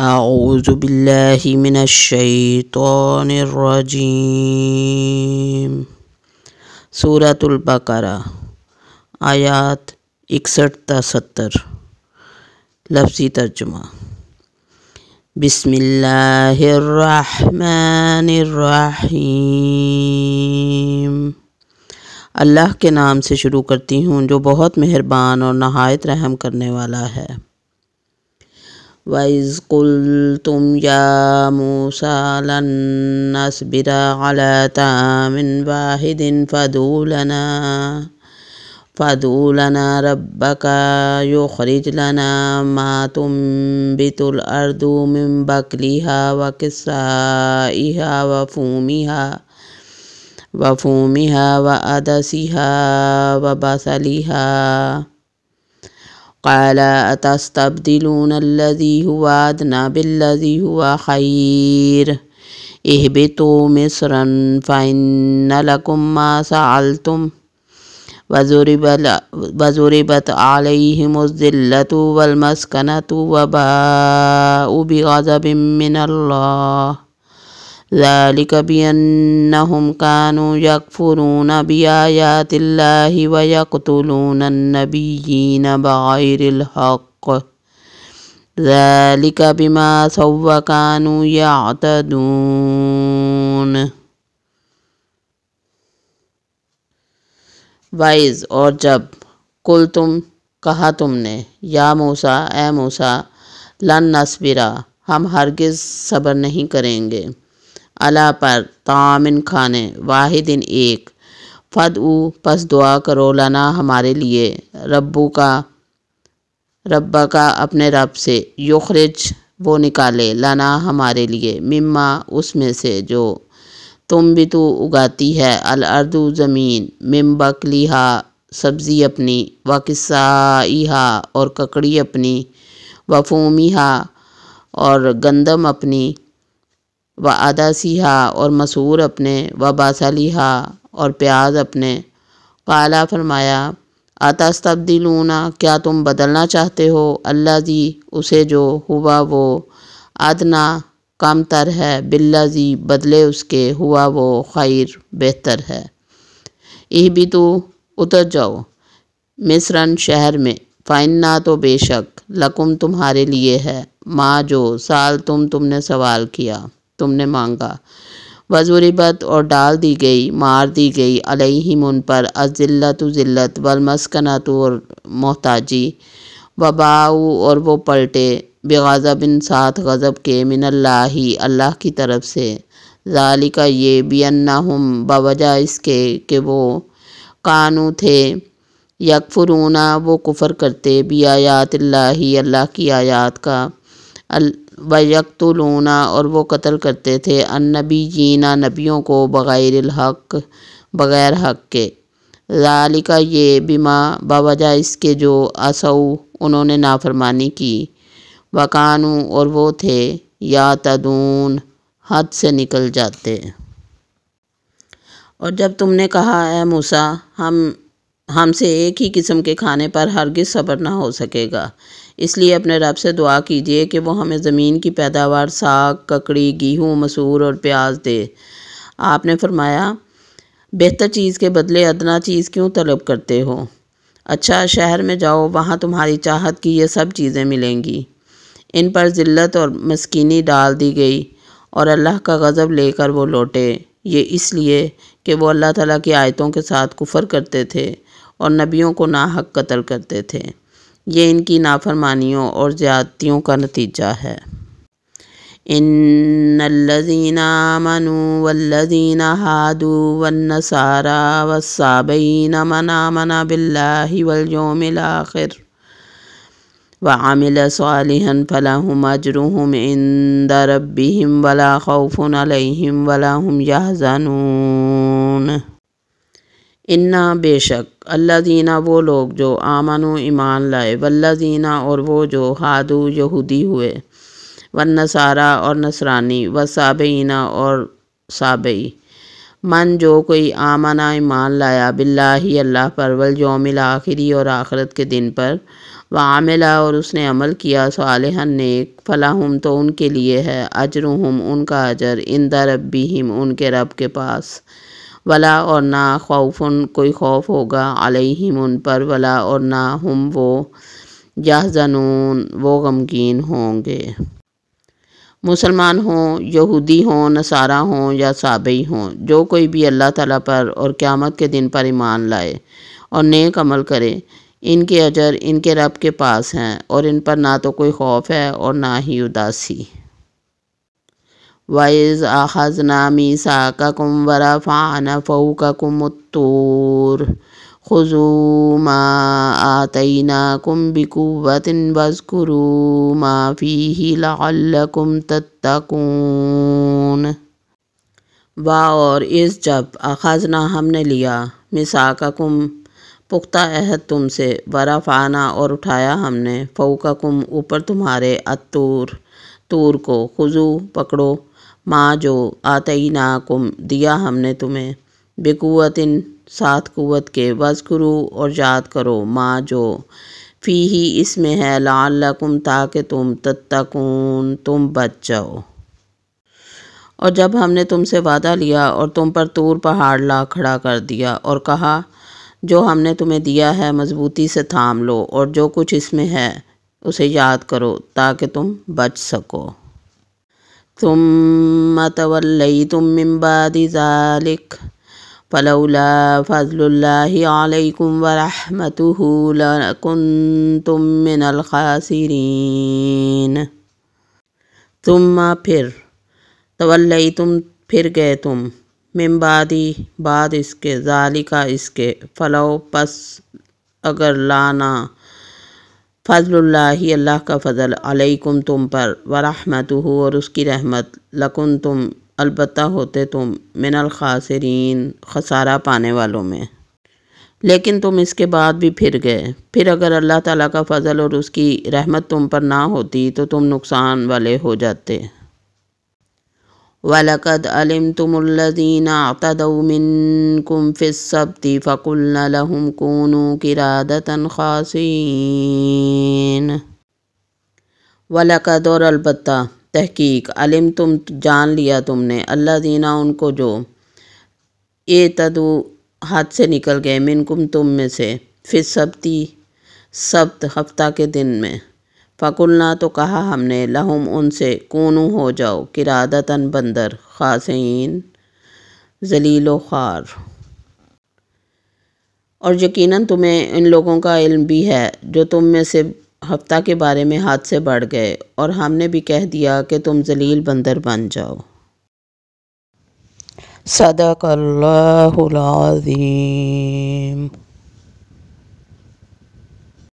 اعوذ باللہ من الشیطان الرجیم۔ سورۃ البقرہ آیات 61 تا 70۔ لفظی ترجمہ۔ بسم اللہ الرحمن الرحیم۔ اللہ کے نام سے شروع کرتی ہوں جو بہت مہربان اور نہایت رحم کرنے والا ہے۔ وَإِذْ قُلْتُمْ يَا مُوسَىٰ لَن نَّصْبِرَ عَلَىٰ طَعَامٍ وَاحِدٍ فَادْعُ لَنَا رَبَّكَ يُخْرِجْ لَنَا مَا تُنبِتُ الْأَرْضُ مِن بَقْلِهَا وَقِثَّائِهَا وَفُومِهَا وَعَدَسِهَا وَبَصَلِهَا قال أتستبدلون الذي هو أدنى بالذي هو خير اهبطوا مصرا فإن لكم ما سألتم وضربت عليهم الذلة والمسكنة وباءوا بغضب من الله ذلك بأنهم كانوا يكفرون بآيات الله ويقتلون النبيين بغير الحق ذلك بما عصوا وكانوا يعتدون۔ وَإِذْ اور جب قل تم کہا تم نے یا موسیٰ اے موسیٰ لن نصبرا ہم ہرگز صبر نہیں کریں گے علی پر طعامن کھانے واحدن ایک فادعو پس دعا کرو لنا ہمارے لیے رب کا اپنے رب سے یخرج وہ نکالے لنا ہمارے لیے مما اس میں سے جو تم بھی تو اگاتی ہے الارض زمین من بقلیہا سبزی اپنی وقصائیہا اور ککڑی اپنی وفومیہا اور گندم اپنی وعدسیہا اور مسور اپنے وبصلیہا اور پیاز اپنے قالا فرمایا اتستبدلون کیا تم بدلنا چاہتے ہو الذی اسے جو ہوا وہ ادنا کم تر ہے بالذی بدلے اس کے ہوا وہ خیر بہتر ہے۔ اہبطوا اتر جاؤ مصرن شہر میں فإنا تو بے شک لکم تمہارے لیے ہے ما جو سال تم نے سوال کیا تم نے مانگا وضربت اور ڈال دی گئی مار دی گئی علیہم ان پر الذلۃ ذلت والمسکنۃ اور محتاجی وباؤ اور وہ پلٹے بغضب ساتھ غضب کے من اللہ کی طرف سے ذالک یہ بانہم بوجہ اس کے کہ وہ کانو تھے یکفرون وہ کفر کرتے بیایات اللہ کی آیات کا وَيَقْتُلُونَ اور وہ قتل کرتے تھے النبیین نبیوں کو بغیر الحق بغیر حق کے ذالک یہ بما بوجہ اس کے جو عصوا انہوں نے نافرمانی کی وکانو اور وہ تھے یعتدون حد سے نکل جاتے۔ اور جب تم نے کہا اے موسیٰ ہم سے ایک ہی قسم کے کھانے پر ہرگز صبر نہ ہو سکے گا اس لیے اپنے رب سے دعا کیجیے کہ وہ ہمیں زمین کی پیداوار ساگ ککڑی گیہوں مسور اور پیاز دے۔ آپ نے فرمایا بہتر چیز کے بدلے ادنا چیز کیوں طلب کرتے ہو؟ اچھا شہر میں جاؤ وہاں تمہاری چاہت کی یہ سب چیزیں ملیں گی۔ ان پر ذلت اور مسکینی ڈال دی گئی اور اللہ کا غضب لے کر وہ لوٹے یہ اس لیے کہ وہ اللہ تعالیٰ کی آیتوں کے ساتھ کفر کرتے تھے اور نبیوں کو ناحق قتل کرتے تھے۔ یہ ان کی نافرمانیوں اور زیادتیوں کا نتیجہ ہے۔ ان الذین آمنوا والذین ہادوا والنصارى والصابئین من آمن باللہ والیوم الآخر وعمل صالحا فلہم اجرہم عند ربہم ولا خوف علیہم ولا ہم یحزنون۔ انا بے شک الذین وہ لوگ جو آمنوا ایمان لائے والذین اور وہ جو ہادو یہودی ہوئے والنصارى اور نصرانی والصابئین اور صابئی من جو کوئی آمنا ایمان لایا باللہ اللہ پر والیوم الآخری اور آخرت کے دن پر وعملا اور اس نے عمل کیا صالحا نیک فلاہم تو ان کے لیے ہے اجرہم ان کا اجر عند ربہم ان کے رب کے پاس ولا اور نہ خوفن کوئی خوف ہوگا علیہم ان پر ولا اور نہ ہم وہ یحزنون وہ غمگین ہوں گے۔ مسلمان ہوں، یہودی ہوں، نصارہ ہوں یا صابئی ہوں، جو کوئی بھی اللہ تعالیٰ پر اور قیامت کے دن پر ایمان لائے اور نیک عمل کرے، ان کے اجر ان کے رب کے پاس ہیں اور ان پر نہ تو کوئی خوف ہے اور نہ ہی اداسی۔ وَإِذْ أَخَذْنَا مِيثَاقَكُمْ وَرَفَعْنَا فَوْقَكُمُ الطُّورَ خُذُوا مَا آتَيْنَاكُمْ بِقُوَّةٍ وَاذْكُرُوا مَا فِيهِ لَعَلَّكُمْ تَتَّقُونَ۔ اور اس جب اخذنا ہم نے لیا میثاقکم پختہ عہد تم سے ورفعنا اور اٹھایا ہم نے فوقکم اوپر تمہارے الطور طور کو خذو پکڑو ماں جو آتیناکم دیا ہم نے تمہیں بقوتن ساتھ قوت کے واذکروا اور یاد کرو ماں جو فیہ اس میں ہے لعلکم تاکہ تم تتقون تم بچ جاؤ۔ اور جب ہم نے تم سے وعدہ لیا اور تم پر طور پہاڑ لا کھڑا کر دیا اور کہا جو ہم نے تمہیں دیا ہے مضبوطی سے تھام لو اور جو کچھ اس میں ہے اسے یاد کرو تاکہ تم بچ سکو۔ ثم تولیتم من بعد ذلک فلولا فضل اللہ علیکم ورحمتہ لکنتم من الخاسرین۔ ثم پھر تولیتم پھر گئے تم من بعد اس کے ذالکا اس کے فلو پس اگر لانا فضل اللہ اللہ کا فضل علیکم تم پر ورحمتہ اور اس کی رحمت لکن تم البتہ ہوتے تم من الخاسرین خسارہ پانے والوں میں۔ لیکن تم اس کے بعد بھی پھر گئے، پھر اگر اللہ تعالیٰ کا فضل اور اس کی رحمت تم پر نہ ہوتی تو تم نقصان والے ہو جاتے۔ وَلَقَدْ عَلِمْتُمُ الَّذِينَ اعْتَدَوْا مِنْكُمْ فِي السَّبْتِ فَقُلْنَا لَهُمْ كُونُوا قِرَادَةً خَاسِئِينَ۔ وَلَقَدْ اور البتہ تحقیق علمتم جان لیا تم نے الذین ان کو جو اعتدوا حد سے نکل گئے منکم تم میں سے فی السبت سبت ہفتہ کے دن میں فقلنا تو کہا ہم نے لہم ان سے کونو ہو جاؤ قرادتاً بندر خاسئین ذلیل و خوار۔ اور یقیناً تمہیں ان لوگوں کا علم بھی ہے جو تم میں سے ہفتہ کے بارے میں حد سے بڑھ گئے اور ہم نے بھی کہہ دیا کہ تم ذلیل بندر بن جاؤ۔ صدق اللہ العظیم۔